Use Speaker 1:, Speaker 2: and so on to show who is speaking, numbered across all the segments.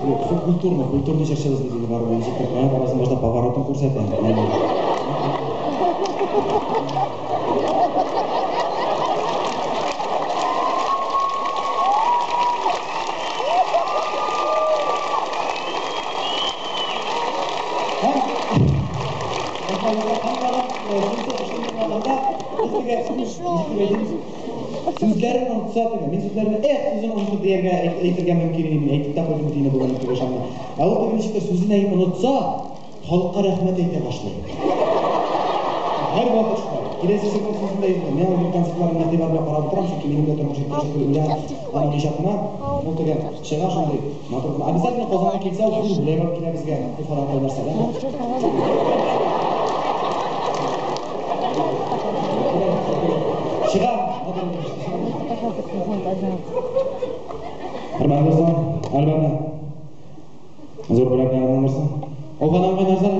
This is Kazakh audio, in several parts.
Speaker 1: Все культурный шершевыз деген бар ғой. Жеке барасын баштап поворотын көрсетемін. Сүзләрін ұнытсады, мен сүзләрін сөзін ұнытып дейерге әйтірге мүмкін әйтіп тап өзім дейіне болған өтіге шамда. Әуі көбіншіктер сүзін әйіп ұнытса, халыққа рахмет әйте башлайды. Әр уақыт шығар. Келесі секунд сүзінде езді. Мен ол концертларын мәте барбай қарап тұрам, çünkü менің де тұрмыш аны ешатыма, ол деген шеға шындай. Обязательно қозанға келсе, ол күн білеміп келе бізге ұйқадан қойдарса. Шеға! Арман барсан, Арманға. Зор бұрап Арман барсан. Олғанан қайнар сары.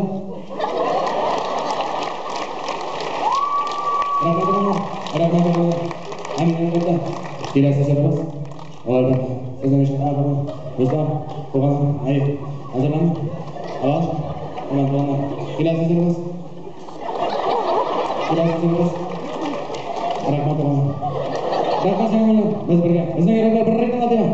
Speaker 1: Рахмет. Амин болда. Келесі сәбіріз. Оларда. Сөзін ешін Арман. Достар, қоғанын. Айы. Азырлан. Алаш. Олан болғандар. Келесі сәбіріз. Рахмет болғандар. Рахмет сәбіріз. Біз бірге. Біздің ерекler бір рейдің алдыға.